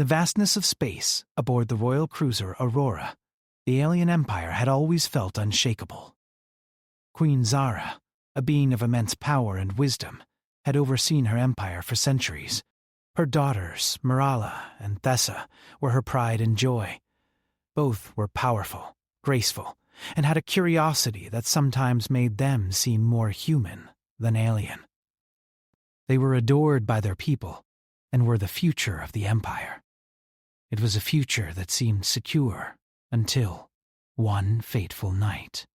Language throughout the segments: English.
the vastness of space, aboard the royal cruiser Aurora, the alien empire had always felt unshakable. Queen Zara, a being of immense power and wisdom, had overseen her empire for centuries. Her daughters, Marala and Thessa, were her pride and joy. Both were powerful, graceful, and had a curiosity that sometimes made them seem more human than alien. They were adored by their people and were the future of the empire. It was a future that seemed secure until one fateful night.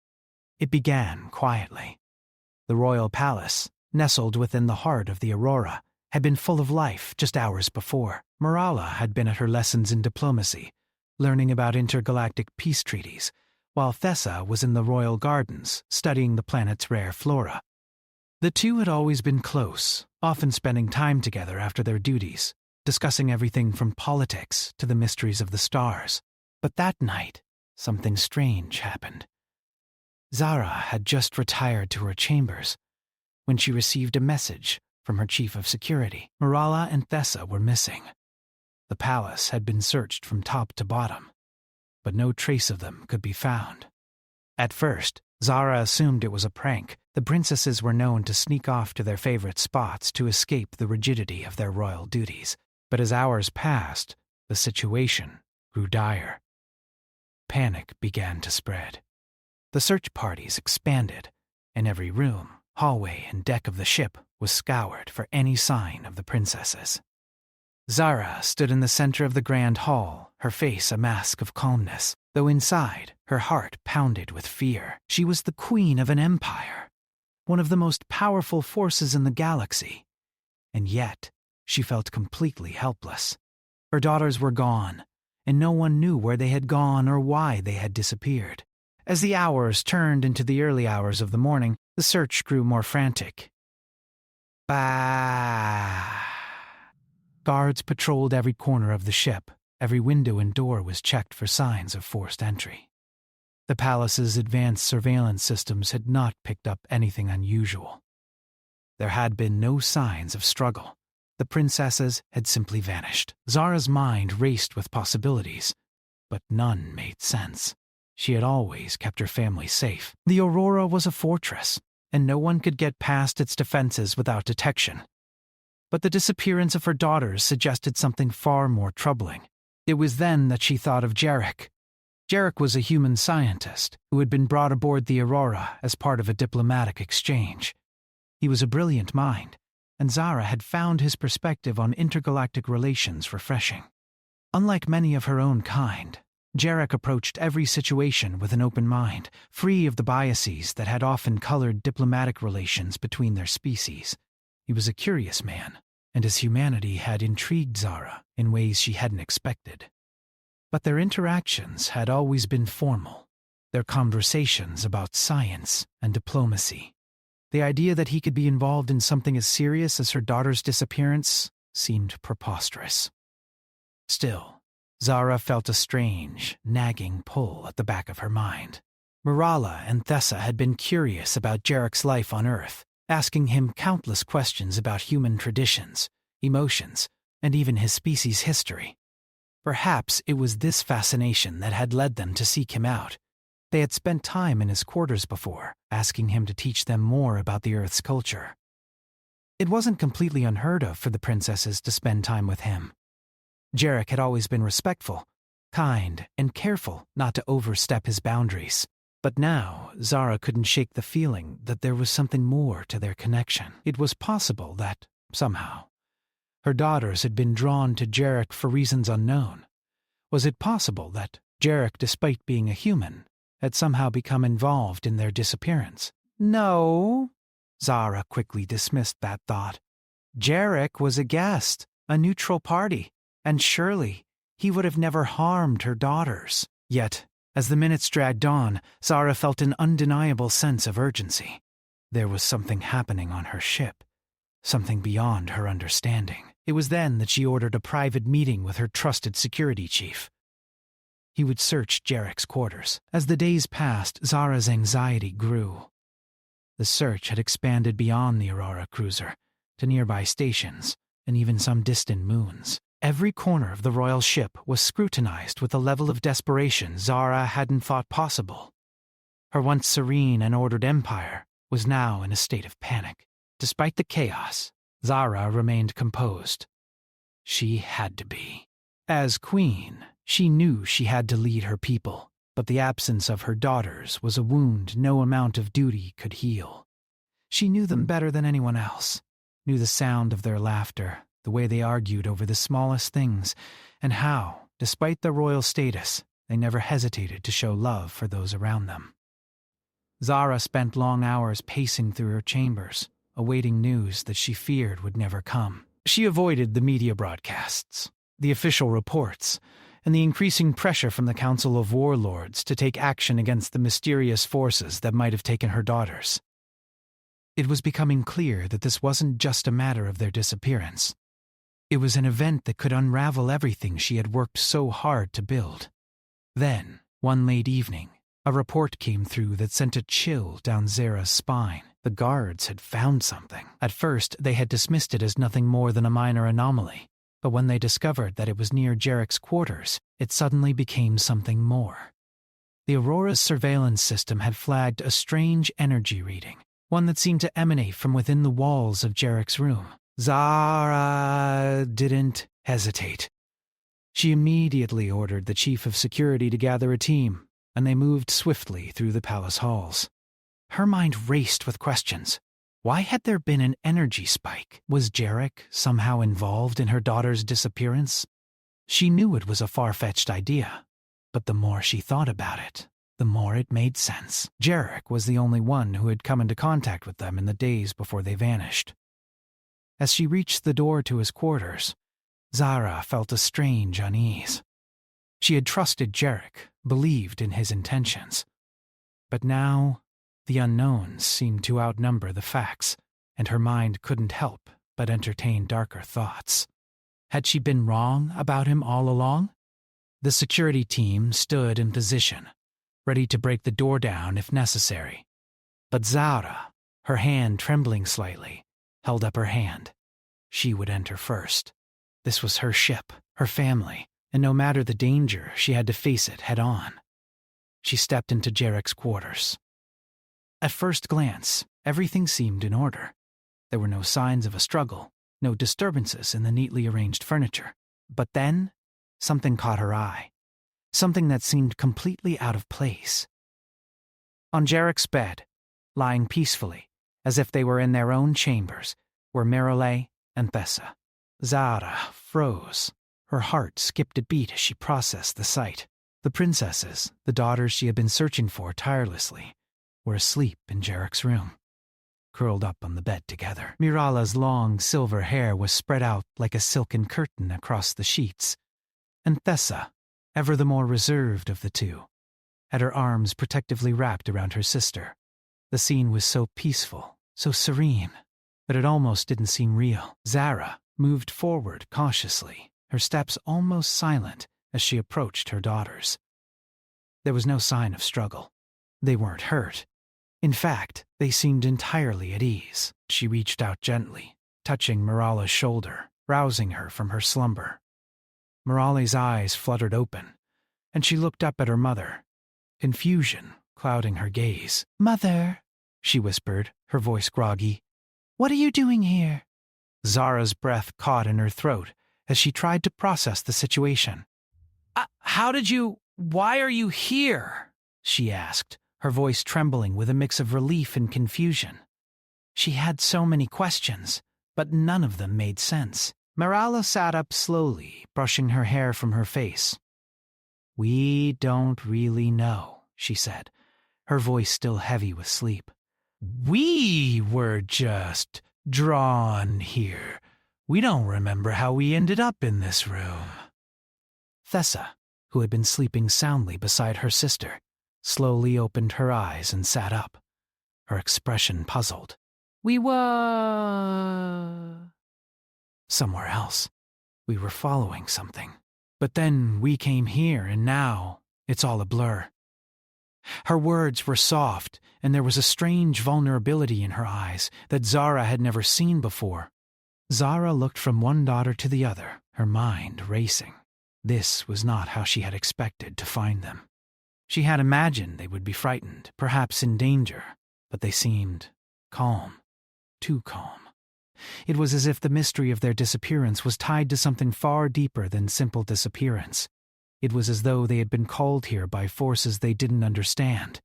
It began quietly. The royal palace, nestled within the heart of the Aurora, had been full of life just hours before. Marala had been at her lessons in diplomacy, learning about intergalactic peace treaties, while Thessa was in the royal gardens, studying the planet's rare flora. The two had always been close, often spending time together after their duties, discussing everything from politics to the mysteries of the stars. But that night, something strange happened. Zara had just retired to her chambers when she received a message from her chief of security. Marala and Thessa were missing. The palace had been searched from top to bottom, but no trace of them could be found. At first, Zara assumed it was a prank. The princesses were known to sneak off to their favorite spots to escape the rigidity of their royal duties. But as hours passed, the situation grew dire. Panic began to spread. The search parties expanded, and every room, hallway, and deck of the ship was scoured for any sign of the princesses. Zara stood in the center of the grand hall, her face a mask of calmness, though inside, her heart pounded with fear. She was the queen of an empire, one of the most powerful forces in the galaxy, and yet she felt completely helpless. Her daughters were gone, and no one knew where they had gone or why they had disappeared. As the hours turned into the early hours of the morning, the search grew more frantic. Guards patrolled every corner of the ship. Every window and door was checked for signs of forced entry. The palace's advanced surveillance systems had not picked up anything unusual. There had been no signs of struggle. The princesses had simply vanished. Zara's mind raced with possibilities, but none made sense. She had always kept her family safe. The Aurora was a fortress, and no one could get past its defenses without detection. But the disappearance of her daughters suggested something far more troubling. It was then that she thought of Jarek. Jarek was a human scientist who had been brought aboard the Aurora as part of a diplomatic exchange. He was a brilliant mind, and Zara had found his perspective on intergalactic relations refreshing. Unlike many of her own kind, Jarek approached every situation with an open mind, free of the biases that had often colored diplomatic relations between their species. He was a curious man, and his humanity had intrigued Zara in ways she hadn't expected. But their interactions had always been formal, their conversations about science and diplomacy. The idea that he could be involved in something as serious as her daughter's disappearance seemed preposterous. Still, Zara felt a strange, nagging pull at the back of her mind. Marala and Thessa had been curious about Jarek's life on Earth, asking him countless questions about human traditions, emotions, and even his species' history. Perhaps it was this fascination that had led them to seek him out. They had spent time in his quarters before, asking him to teach them more about the Earth's culture. It wasn't completely unheard of for the princesses to spend time with him. Jarek had always been respectful, kind, and careful not to overstep his boundaries. But now, Zara couldn't shake the feeling that there was something more to their connection. It was possible that, somehow, her daughters had been drawn to Jarek for reasons unknown. Was it possible that Jarek, despite being a human, had somehow become involved in their disappearance? No, Zara quickly dismissed that thought. Jarek was a guest, a neutral party, and surely he would have never harmed her daughters. Yet, as the minutes dragged on, Zara felt an undeniable sense of urgency. There was something happening on her ship, something beyond her understanding. It was then that she ordered a private meeting with her trusted security chief. He would search Jarek's quarters. As the days passed, Zara's anxiety grew. The search had expanded beyond the Aurora cruiser, to nearby stations, and even some distant moons. Every corner of the royal ship was scrutinized with a level of desperation Zara hadn't thought possible. Her once serene and ordered empire was now in a state of panic. Despite the chaos, Zara remained composed. She had to be. As queen, she knew she had to lead her people, but the absence of her daughters was a wound no amount of duty could heal. She knew them better than anyone else, knew the sound of their laughter, the way they argued over the smallest things, and how, despite their royal status, they never hesitated to show love for those around them. Zara spent long hours pacing through her chambers, awaiting news that she feared would never come. She avoided the media broadcasts, the official reports, and the increasing pressure from the Council of Warlords to take action against the mysterious forces that might have taken her daughters. It was becoming clear that this wasn't just a matter of their disappearance. It was an event that could unravel everything she had worked so hard to build. Then, one late evening, a report came through that sent a chill down Zara's spine. The guards had found something. At first, they had dismissed it as nothing more than a minor anomaly, but when they discovered that it was near Jarek's quarters, it suddenly became something more. The Aurora's surveillance system had flagged a strange energy reading, one that seemed to emanate from within the walls of Jarek's room. Zara didn't hesitate. She immediately ordered the chief of security to gather a team, and they moved swiftly through the palace halls. Her mind raced with questions. Why had there been an energy spike? Was Jarek somehow involved in her daughter's disappearance? She knew it was a far-fetched idea, but the more she thought about it, the more it made sense. Jarek was the only one who had come into contact with them in the days before they vanished. As she reached the door to his quarters, Zara felt a strange unease. She had trusted Jarek, believed in his intentions. But now, the unknowns seemed to outnumber the facts, and her mind couldn't help but entertain darker thoughts. Had she been wrong about him all along? The security team stood in position, ready to break the door down if necessary. But Zara, her hand trembling slightly, held up her hand. She would enter first. This was her ship, her family, and no matter the danger, she had to face it head on. She stepped into Jarek's quarters. At first glance, everything seemed in order. There were no signs of a struggle, no disturbances in the neatly arranged furniture. But then, something caught her eye. Something that seemed completely out of place. On Jarek's bed, lying peacefully, as if they were in their own chambers, were Miralay and Thessa. Zara froze. Her heart skipped a beat as she processed the sight. The princesses, the daughters she had been searching for tirelessly, were asleep in Jarek's room, curled up on the bed together. Mirala's long silver hair was spread out like a silken curtain across the sheets, and Thessa, ever the more reserved of the two, had her arms protectively wrapped around her sister. The scene was so peaceful, so serene, that it almost didn't seem real. Zara moved forward cautiously, her steps almost silent as she approached her daughters. There was no sign of struggle. They weren't hurt. In fact, they seemed entirely at ease. She reached out gently, touching Mirala's shoulder, rousing her from her slumber. Mirala's eyes fluttered open, and she looked up at her mother, confusion clouding her gaze. "Mother," she whispered, her voice groggy, "what are you doing here?" Zara's breath caught in her throat as she tried to process the situation. Why are you here?" she asked, her voice trembling with a mix of relief and confusion. She had so many questions, but none of them made sense. Mirala sat up slowly, brushing her hair from her face. "We don't really know," she said, her voice still heavy with sleep. "We were just drawn here. We don't remember how we ended up in this room." Thessa, who had been sleeping soundly beside her sister, slowly opened her eyes and sat up, her expression puzzled. "We were somewhere else. We were following something. But then we came here, and now it's all a blur." Her words were soft, and there was a strange vulnerability in her eyes that Zara had never seen before. Zara looked from one daughter to the other, her mind racing. This was not how she had expected to find them. She had imagined they would be frightened, perhaps in danger, but they seemed calm, too calm. It was as if the mystery of their disappearance was tied to something far deeper than simple disappearance. It was as though they had been called here by forces they didn't understand.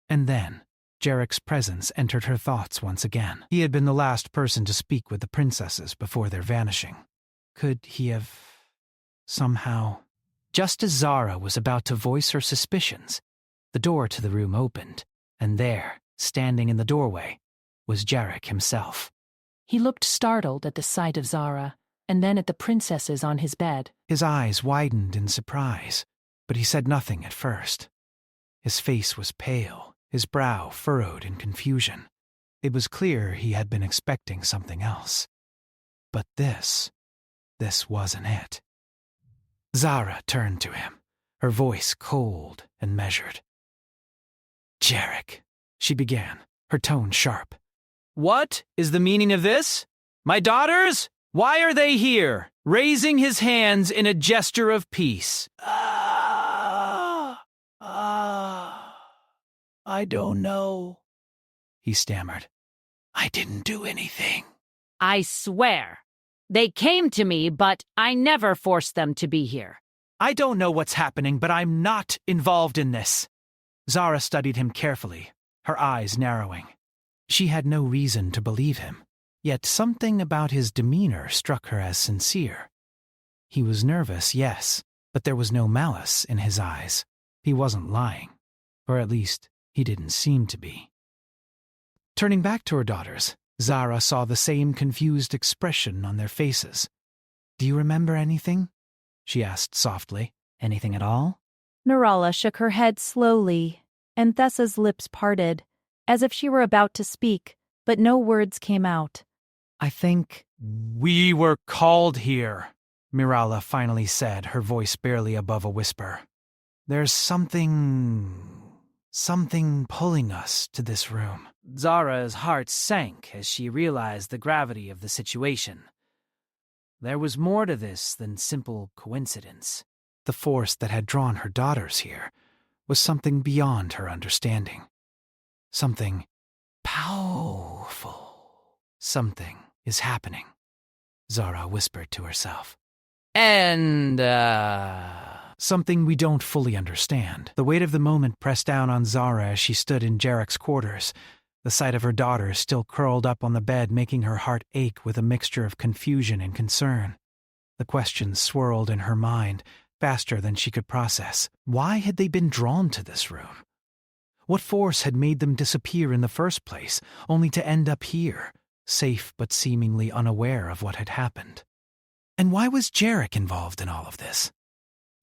And then, Jarek's presence entered her thoughts once again. He had been the last person to speak with the princesses before their vanishing. Could he have somehow... Just as Zara was about to voice her suspicions, the door to the room opened, and there, standing in the doorway, was Jarek himself. He looked startled at the sight of Zara, and then at the princesses on his bed. His eyes widened in surprise, but he said nothing at first. His face was pale, his brow furrowed in confusion. It was clear he had been expecting something else. But this wasn't it. Zara turned to him, her voice cold and measured. "Jarek," she began, her tone sharp. "What is the meaning of this? My daughters? Why are they here?" Raising his hands in a gesture of peace. I don't know," he stammered. "I didn't do anything." I swear. They came to me, but I never forced them to be here. "I don't know what's happening, but I'm not involved in this." Zara studied him carefully, her eyes narrowing. She had no reason to believe him, yet something about his demeanor struck her as sincere. He was nervous, yes, but there was no malice in his eyes. He wasn't lying, or at least he didn't seem to be. Turning back to her daughters, Zara saw the same confused expression on their faces. "Do you remember anything?" she asked softly. "Anything at all?" Nirala shook her head slowly, and Thessa's lips parted, as if she were about to speak, but no words came out. "I think we were called here," Mirala finally said, her voice barely above a whisper. "There's something pulling us to this room." Zara's heart sank as she realized the gravity of the situation. There was more to this than simple coincidence. The force that had drawn her daughters here was something beyond her understanding. Something powerful. "Something is happening," Zara whispered to herself. "And, something we don't fully understand." The weight of the moment pressed down on Zara as she stood in Jarek's quarters, the sight of her daughters still curled up on the bed making her heart ache with a mixture of confusion and concern. The questions swirled in her mind, faster than she could process. Why had they been drawn to this room? What force had made them disappear in the first place, only to end up here, safe but seemingly unaware of what had happened? And why was Jarek involved in all of this?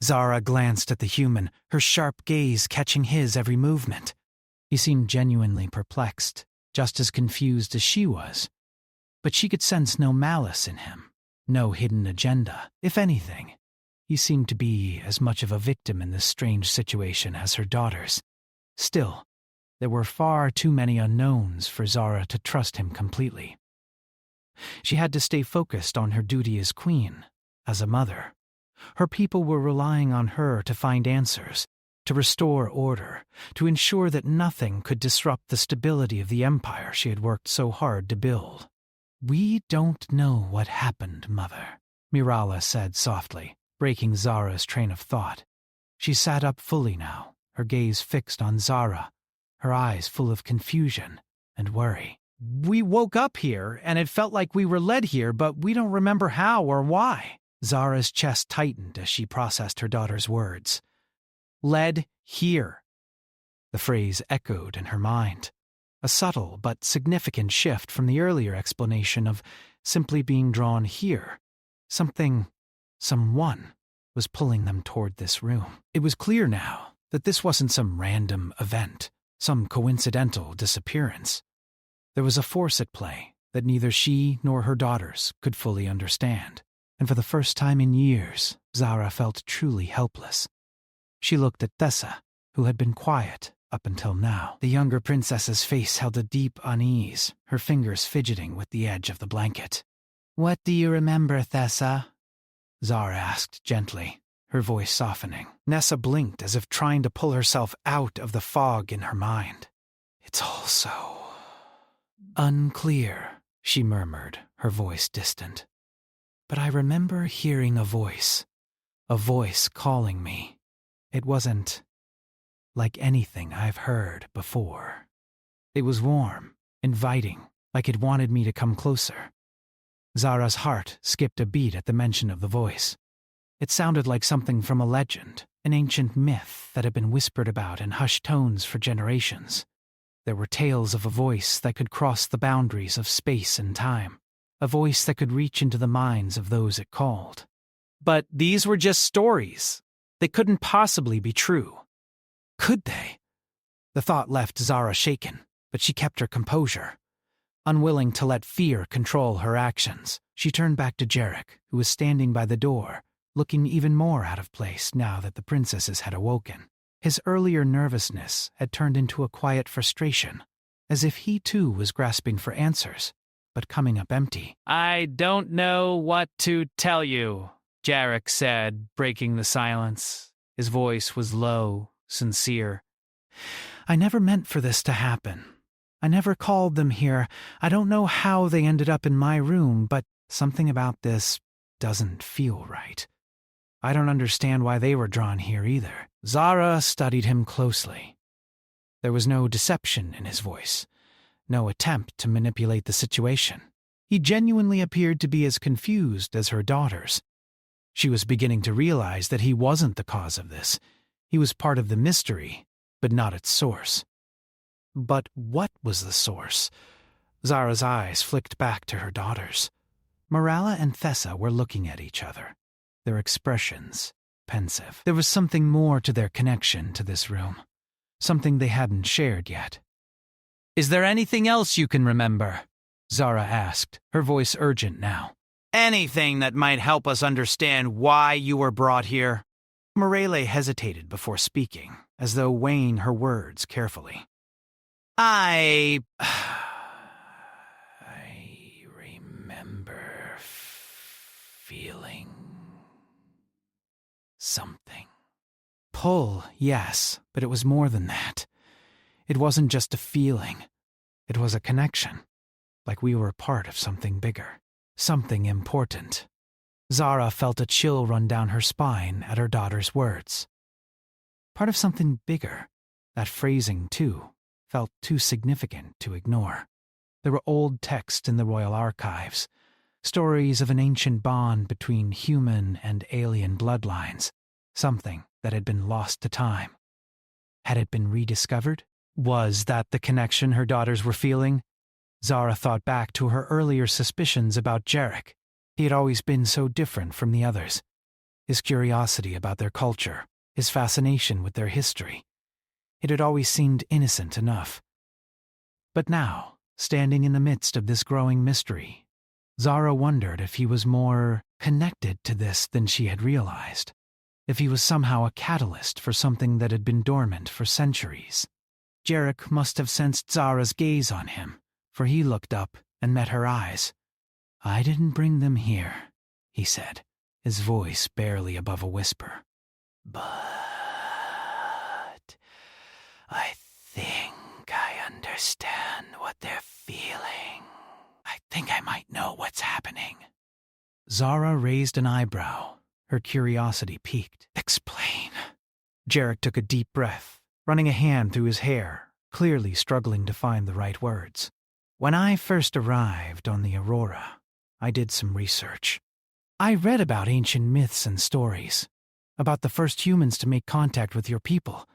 Zara glanced at the human, her sharp gaze catching his every movement. He seemed genuinely perplexed, just as confused as she was. But she could sense no malice in him, no hidden agenda. If anything, he seemed to be as much of a victim in this strange situation as her daughters. Still, there were far too many unknowns for Zara to trust him completely. She had to stay focused on her duty as queen, as a mother. Her people were relying on her to find answers, to restore order, to ensure that nothing could disrupt the stability of the empire she had worked so hard to build. "We don't know what happened, Mother," Mirala said softly, breaking Zara's train of thought. She sat up fully now, her gaze fixed on Zara, her eyes full of confusion and worry. "We woke up here, and it felt like we were led here, but we don't remember how or why." Zara's chest tightened as she processed her daughter's words. "Led here." The phrase echoed in her mind, a subtle but significant shift from the earlier explanation of simply being drawn here. Someone was pulling them toward this room. It was clear now that this wasn't some random event, some coincidental disappearance. There was a force at play that neither she nor her daughters could fully understand, and for the first time in years, Zara felt truly helpless. She looked at Thessa, who had been quiet up until now. The younger princess's face held a deep unease, her fingers fidgeting with the edge of the blanket. "What do you remember, Thessa?" Zara asked gently, her voice softening. Nessa blinked as if trying to pull herself out of the fog in her mind. It's all so unclear, she murmured, her voice distant. But I remember hearing a voice calling me. It wasn't like anything I've heard before. It was warm, inviting, like it wanted me to come closer. Zara's heart skipped a beat at the mention of the voice. It sounded like something from a legend, an ancient myth that had been whispered about in hushed tones for generations. There were tales of a voice that could cross the boundaries of space and time, a voice that could reach into the minds of those it called. But these were just stories. They couldn't possibly be true. Could they? The thought left Zara shaken, but she kept her composure. Unwilling to let fear control her actions, she turned back to Jarek, who was standing by the door, looking even more out of place now that the princesses had awoken. His earlier nervousness had turned into a quiet frustration, as if he too was grasping for answers, but coming up empty. I don't know what to tell you, Jarek said, breaking the silence. His voice was low, sincere. I never meant for this to happen. I never called them here. I don't know how they ended up in my room, but something about this doesn't feel right. I don't understand why they were drawn here either. Zara studied him closely. There was no deception in his voice, no attempt to manipulate the situation. He genuinely appeared to be as confused as her daughters. She was beginning to realize that he wasn't the cause of this. He was part of the mystery, but not its source. But what was the source? Zara's eyes flicked back to her daughters. Morala and Thessa were looking at each other, their expressions pensive. There was something more to their connection to this room, something they hadn't shared yet. Is there anything else you can remember? Zara asked, her voice urgent now. Anything that might help us understand why you were brought here? Morale hesitated before speaking, as though weighing her words carefully. I remember feeling something. Pull, yes, but it was more than that. It wasn't just a feeling. It was a connection, like we were part of something bigger, something important. Zara felt a chill run down her spine at her daughter's words. Part of something bigger. That phrasing, too, felt too significant to ignore. There were old texts in the royal archives, stories of an ancient bond between human and alien bloodlines, something that had been lost to time. Had it been rediscovered? Was that the connection her daughters were feeling? Zara thought back to her earlier suspicions about Jarek. He had always been so different from the others. His curiosity about their culture, his fascination with their history. It had always seemed innocent enough. But now, standing in the midst of this growing mystery, Zara wondered if he was more connected to this than she had realized, if he was somehow a catalyst for something that had been dormant for centuries. Jarek must have sensed Zara's gaze on him, for he looked up and met her eyes. I didn't bring them here, he said, his voice barely above a whisper. But I think I understand what they're feeling. I think I might know what's happening. Zara raised an eyebrow. Her curiosity piqued. Explain. Jarek took a deep breath, running a hand through his hair, clearly struggling to find the right words. When I first arrived on the Aurora, I did some research. I read about ancient myths and stories, about the first humans to make contact with your people.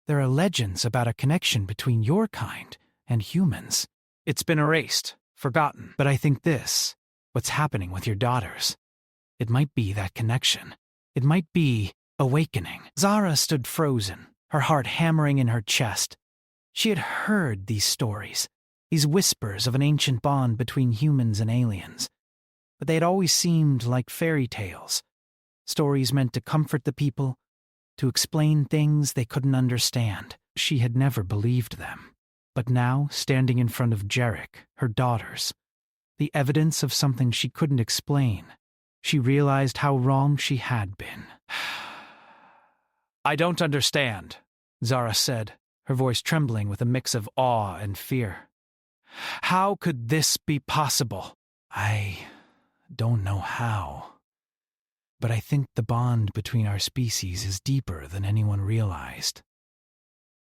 There are legends about a connection between your kind and humans. It's been erased, forgotten, but I think this, what's happening with your daughters, it might be that connection. It might be awakening. Zara stood frozen, her heart hammering in her chest. She had heard these stories, these whispers of an ancient bond between humans and aliens. But they had always seemed like fairy tales, stories meant to comfort the people, to explain things they couldn't understand. She had never believed them. But now, standing in front of Jarek, her daughters, the evidence of something she couldn't explain, She realized how wrong she had been. I don't understand, Zara said, her voice trembling with a mix of awe and fear. How could this be possible? I don't know how, but I think the bond between our species is deeper than anyone realized.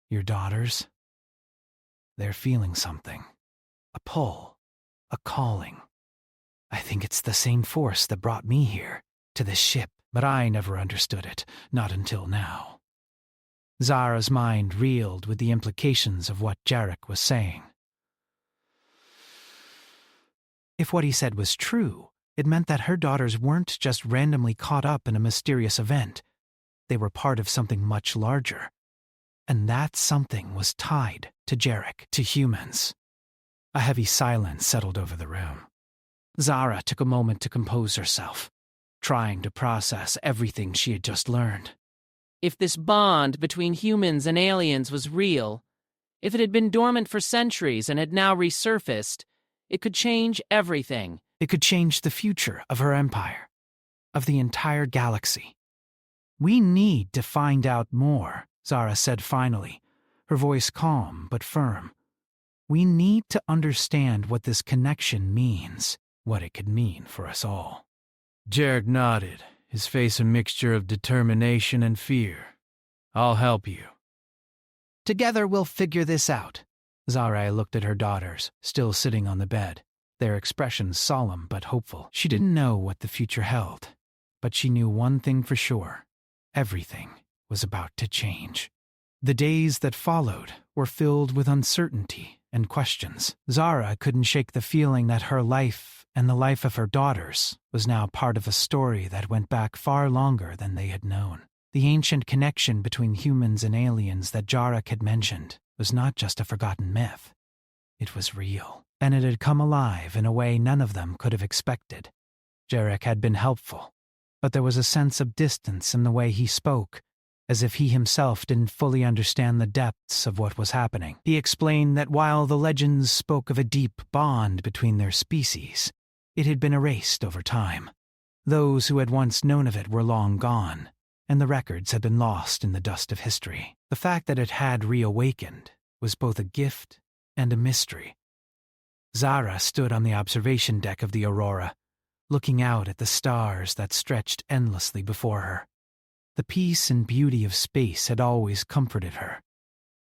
Your daughters, they're feeling something. A pull, a calling. I think it's the same force that brought me here, to this ship, but I never understood it, not until now. Zara's mind reeled with the implications of what Jarek was saying. If what he said was true, it meant that her daughters weren't just randomly caught up in a mysterious event. They were part of something much larger. And that something was tied to Jarek, to humans. A heavy silence settled over the room. Zara took a moment to compose herself, trying to process everything she had just learned. If this bond between humans and aliens was real, if it had been dormant for centuries and had now resurfaced, it could change everything. It could change the future of her empire, of the entire galaxy. We need to find out more, Zara said finally, her voice calm but firm. We need to understand what this connection means, what it could mean for us all. Jarek nodded, his face a mixture of determination and fear. I'll help you. Together we'll figure this out. Zara looked at her daughters, still sitting on the bed, their expressions solemn but hopeful. She didn't know what the future held, but she knew one thing for sure. Everything was about to change. The days that followed were filled with uncertainty and questions. Zara couldn't shake the feeling that her life and the life of her daughters was now part of a story that went back far longer than they had known. The ancient connection between humans and aliens that Jarek had mentioned was not just a forgotten myth. It was real, and it had come alive in a way none of them could have expected. Jarek had been helpful, but there was a sense of distance in the way he spoke, as if he himself didn't fully understand the depths of what was happening. He explained that while the legends spoke of a deep bond between their species, it had been erased over time. Those who had once known of it were long gone, and the records had been lost in the dust of history. The fact that it had reawakened was both a gift and a mystery. Zara stood on the observation deck of the Aurora, looking out at the stars that stretched endlessly before her. The peace and beauty of space had always comforted her,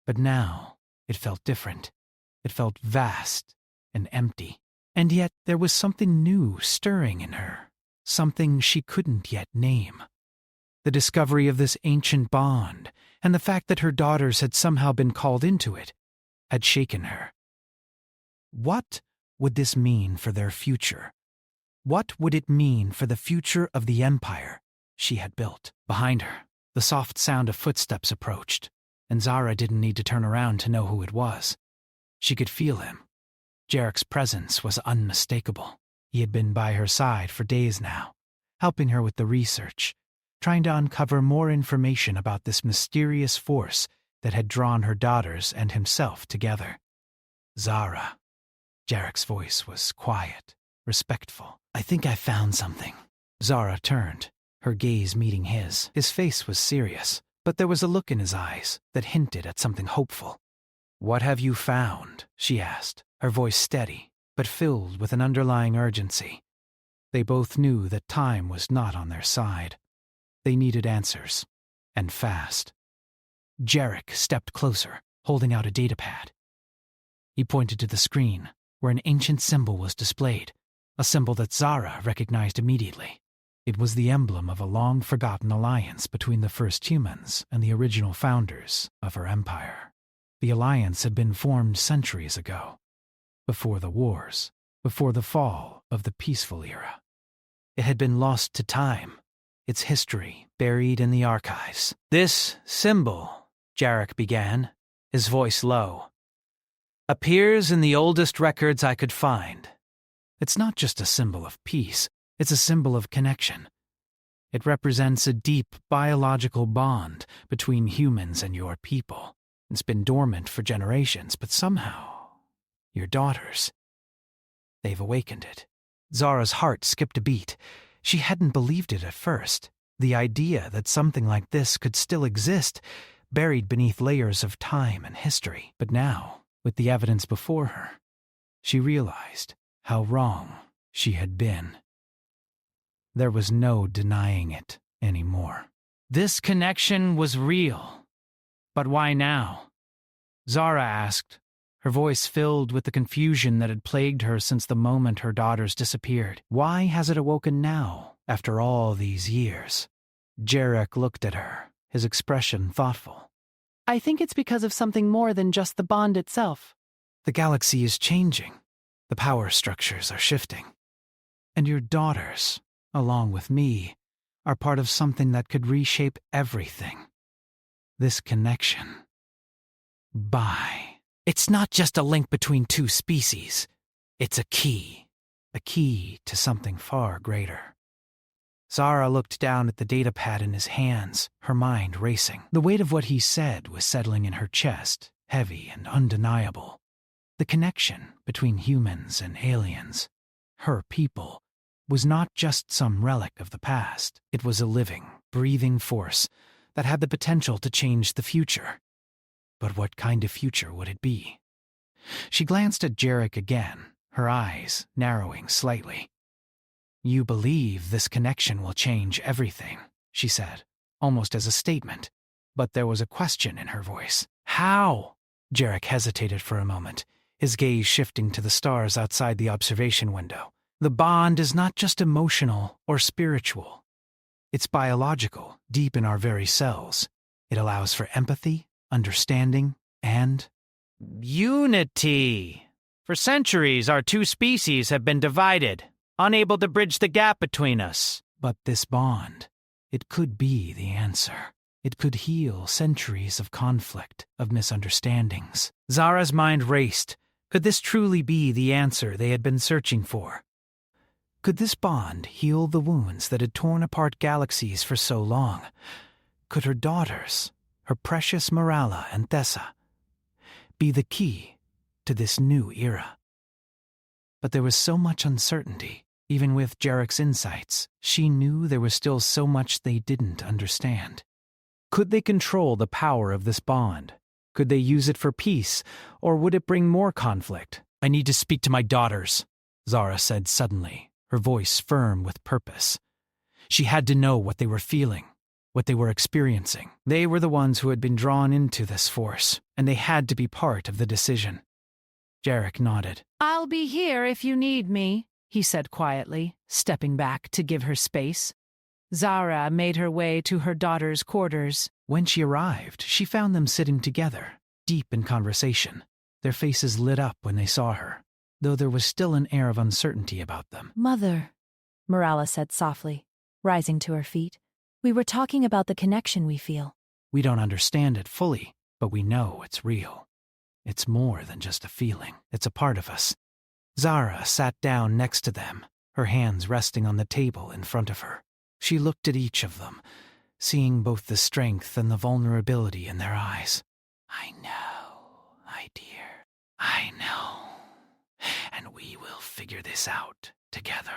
but now it felt different. It felt vast and empty, and yet there was something new stirring in her, something she couldn't yet name. The discovery of this ancient bond, and the fact that her daughters had somehow been called into it, had shaken her. What would this mean for their future? What would it mean for the future of the empire she had built? Behind her, the soft sound of footsteps approached, and Zara didn't need to turn around to know who it was. She could feel him. Jarek's presence was unmistakable. He had been by her side for days now, helping her with the research, trying to uncover more information about this mysterious force that had drawn her daughters and himself together. Zara. Jarek's voice was quiet, respectful. I think I found something. Zara turned, her gaze meeting his. His face was serious, but there was a look in his eyes that hinted at something hopeful. What have you found? She asked, her voice steady, but filled with an underlying urgency. They both knew that time was not on their side. They needed answers, and fast. Jarek stepped closer, holding out a datapad. He pointed to the screen, where an ancient symbol was displayed, a symbol that Zara recognized immediately. It was the emblem of a long-forgotten alliance between the first humans and the original founders of her empire. The alliance had been formed centuries ago, before the wars, before the fall of the peaceful era. It had been lost to time, its history buried in the archives. This symbol, Jarek began, his voice low, appears in the oldest records I could find. It's not just a symbol of peace, it's a symbol of connection. It represents a deep biological bond between humans and your people. It's been dormant for generations, but somehow, your daughters, they've awakened it. Zara's heart skipped a beat. She hadn't believed it at first. The idea that something like this could still exist, buried beneath layers of time and history. But now, with the evidence before her, she realized how wrong she had been. There was no denying it anymore. This connection was real. But why now? Zara asked, her voice filled with the confusion that had plagued her since the moment her daughters disappeared. Why has it awoken now, after all these years? Jarek looked at her, his expression thoughtful. I think it's because of something more than just the bond itself. The galaxy is changing. The power structures are shifting. And your daughters, along with me, are part of something that could reshape everything. This connection. It's not just a link between two species. It's a key to something far greater. Zara looked down at the datapad in his hands, her mind racing. The weight of what he said was settling in her chest, heavy and undeniable. The connection between humans and aliens, her people, was not just some relic of the past. It was a living, breathing force that had the potential to change the future. But what kind of future would it be? She glanced at Jarek again, her eyes narrowing slightly. You believe this connection will change everything, she said, almost as a statement. But there was a question in her voice. How? Jarek hesitated for a moment, his gaze shifting to the stars outside the observation window. The bond is not just emotional or spiritual. It's biological, deep in our very cells. It allows for empathy, understanding, and unity. For centuries, our two species have been divided, unable to bridge the gap between us. But this bond, it could be the answer. It could heal centuries of conflict, of misunderstandings. Zara's mind raced. Could this truly be the answer they had been searching for? Could this bond heal the wounds that had torn apart galaxies for so long? Could her daughters, her precious Morala and Thessa, be the key to this new era? But there was so much uncertainty. Even with Jarek's insights, she knew there was still so much they didn't understand. Could they control the power of this bond? Could they use it for peace, or would it bring more conflict? I need to speak to my daughters, Zara said suddenly, her voice firm with purpose. She had to know what they were feeling, what they were experiencing. They were the ones who had been drawn into this force, and they had to be part of the decision. Jarek nodded. I'll be here if you need me, he said quietly, stepping back to give her space. Zara made her way to her daughter's quarters. When she arrived, she found them sitting together, deep in conversation. Their faces lit up when they saw her, though there was still an air of uncertainty about them. Mother, Morala said softly, rising to her feet. We were talking about the connection we feel. We don't understand it fully, but we know it's real. It's more than just a feeling. It's a part of us. Zara sat down next to them, her hands resting on the table in front of her. She looked at each of them, seeing both the strength and the vulnerability in their eyes. I know, my dear. I know. And we will figure this out together.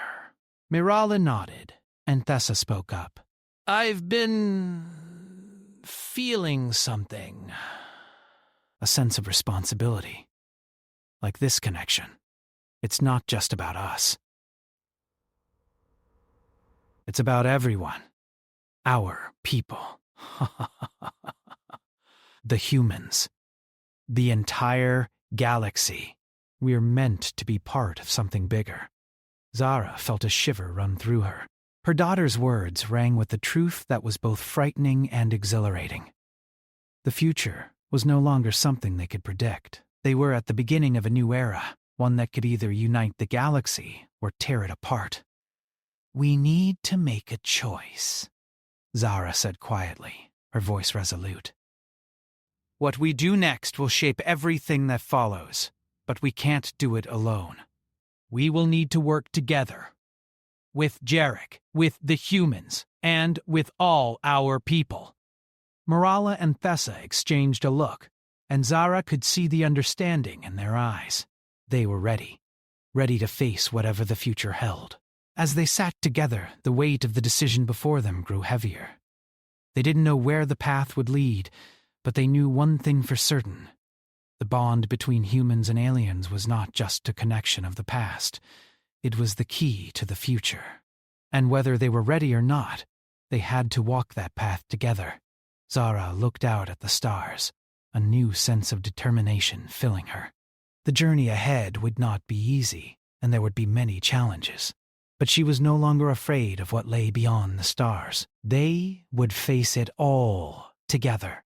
Morala nodded, and Thessa spoke up. I've been feeling something. A sense of responsibility. Like this connection. It's not just about us. It's about everyone. Our people. The humans. The entire galaxy. We're meant to be part of something bigger. Zara felt a shiver run through her. Her daughter's words rang with the truth that was both frightening and exhilarating. The future was no longer something they could predict. They were at the beginning of a new era, one that could either unite the galaxy or tear it apart. We need to make a choice, Zara said quietly, her voice resolute. What we do next will shape everything that follows, but we can't do it alone. We will need to work together. With Jarek, with the humans, and with all our people. Morala and Thessa exchanged a look, and Zara could see the understanding in their eyes. They were ready to face whatever the future held. As they sat together, the weight of the decision before them grew heavier. They didn't know where the path would lead, but they knew one thing for certain. The bond between humans and aliens was not just a connection of the past. It was the key to the future. And whether they were ready or not, they had to walk that path together. Zara looked out at the stars, a new sense of determination filling her. The journey ahead would not be easy, and there would be many challenges. But she was no longer afraid of what lay beyond the stars. They would face it all together.